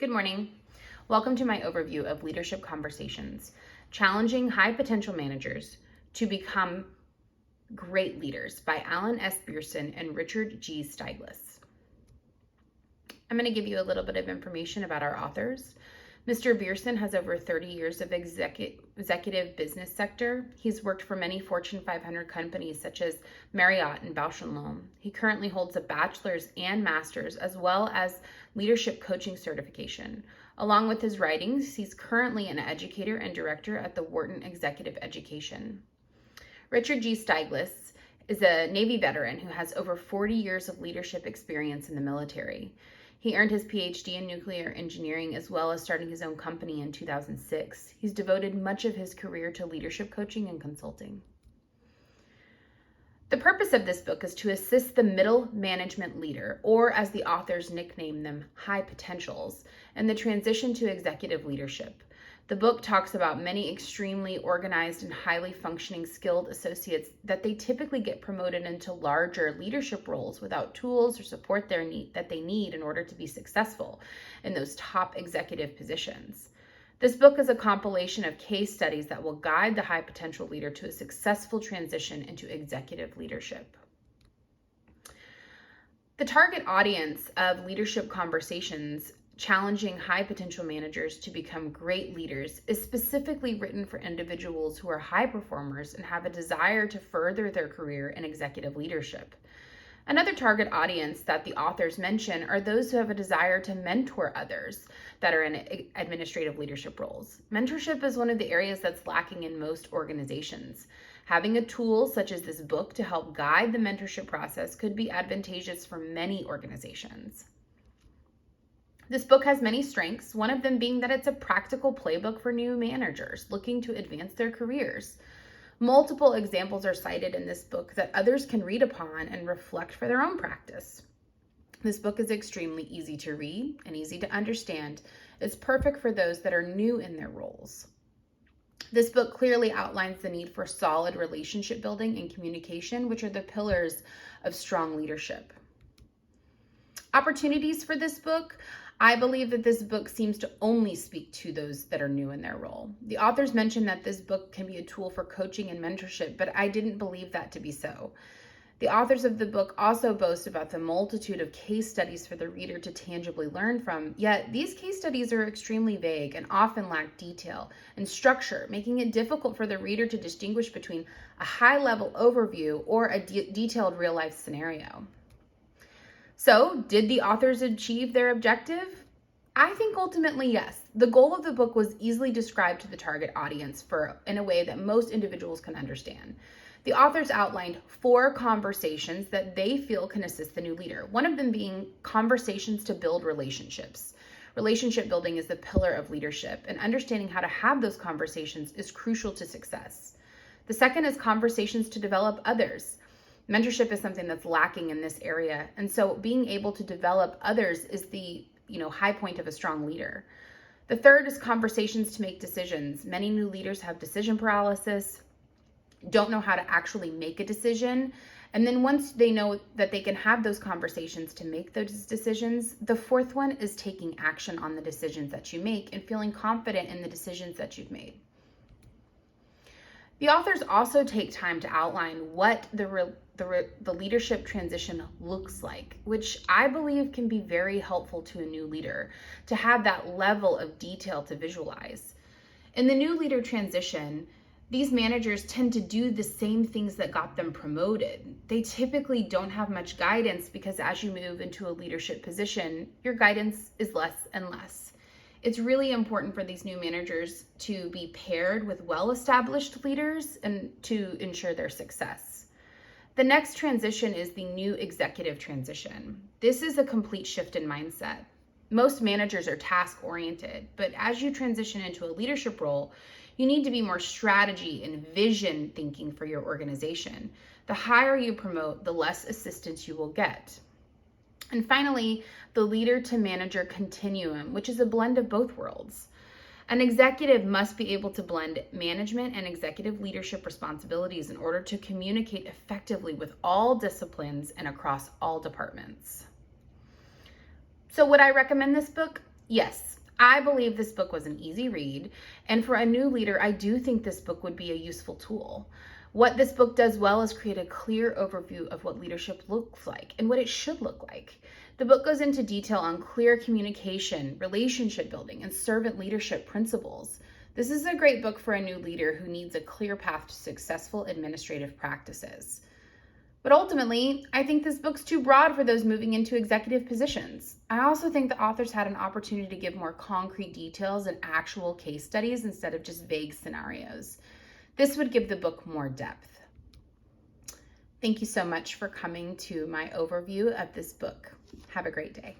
Good morning. Welcome to my overview of Leadership Conversations, Challenging High Potential Managers to Become Great Leaders by Alan S. Bierson and Richard G. Stieglitz. I'm going to give you a little bit of information about our authors. Mr. Bierson has over 30 years of executive business sector. He's worked for many Fortune 500 companies such as Marriott and Bausch & Lomb. He currently holds a bachelor's and master's as well as leadership coaching certification. Along with his writings, he's currently an educator and director at the Wharton Executive Education. Richard G. Stieglitz is a Navy veteran who has over 40 years of leadership experience in the military. He earned his PhD in nuclear engineering as well as starting his own company in 2006. He's devoted much of his career to leadership coaching and consulting. The purpose of this book is to assist the middle management leader, or as the authors nickname them, high potentials, in the transition to executive leadership. The book talks about many extremely organized and highly functioning skilled associates that they typically get promoted into larger leadership roles without tools or support that they need in order to be successful in those top executive positions. This book is a compilation of case studies that will guide the high potential leader to a successful transition into executive leadership. The target audience of Leadership Conversations, Challenging High Potential Managers to Become Great Leaders, is specifically written for individuals who are high performers and have a desire to further their career in executive leadership. Another target audience that the authors mention are those who have a desire to mentor others that are in administrative leadership roles. Mentorship is one of the areas that's lacking in most organizations. Having a tool such as this book to help guide the mentorship process could be advantageous for many organizations. This book has many strengths, one of them being that it's a practical playbook for new managers looking to advance their careers. Multiple examples are cited in this book that others can read upon and reflect for their own practice. This book is extremely easy to read and easy to understand. It's perfect for those that are new in their roles. This book clearly outlines the need for solid relationship building and communication, which are the pillars of strong leadership. Opportunities for this book. I believe that this book seems to only speak to those that are new in their role. The authors mentioned that this book can be a tool for coaching and mentorship, but I didn't believe that to be so. The authors of the book also boast about the multitude of case studies for the reader to tangibly learn from, yet these case studies are extremely vague and often lack detail and structure, making it difficult for the reader to distinguish between a high-level overview or a detailed real-life scenario. So, did the authors achieve their objective? I think ultimately yes. The goal of the book was easily described to the target audience in a way that most individuals can understand. The authors outlined 4 conversations that they feel can assist the new leader, one of them being conversations to build relationships. Relationship building is the pillar of leadership, and understanding how to have those conversations is crucial to success. The second is conversations to develop others. Mentorship is something that's lacking in this area. And so being able to develop others is the high point of a strong leader. The third is conversations to make decisions. Many new leaders have decision paralysis, don't know how to actually make a decision. And then once they know that they can have those conversations to make those decisions, the fourth one is taking action on the decisions that you make and feeling confident in the decisions that you've made. The authors also take time to outline what the leadership transition looks like, which I believe can be very helpful to a new leader to have that level of detail to visualize. In the new leader transition, these managers tend to do the same things that got them promoted. They typically don't have much guidance because as you move into a leadership position, your guidance is less and less. It's really important for these new managers to be paired with well-established leaders and to ensure their success. The next transition is the new executive transition. This is a complete shift in mindset. Most managers are task-oriented, but as you transition into a leadership role, you need to be more strategy and vision thinking for your organization. The higher you promote, the less assistance you will get. And finally, the leader to manager continuum, which is a blend of both worlds. An executive must be able to blend management and executive leadership responsibilities in order to communicate effectively with all disciplines and across all departments. So would I recommend this book? Yes, I believe this book was an easy read, and for a new leader, I do think this book would be a useful tool. What this book does well is create a clear overview of what leadership looks like and what it should look like. The book goes into detail on clear communication, relationship building, and servant leadership principles. This is a great book for a new leader who needs a clear path to successful administrative practices. But ultimately, I think this book's too broad for those moving into executive positions. I also think the authors had an opportunity to give more concrete details and actual case studies instead of just vague scenarios. This would give the book more depth. Thank you so much for coming to my overview of this book. Have a great day.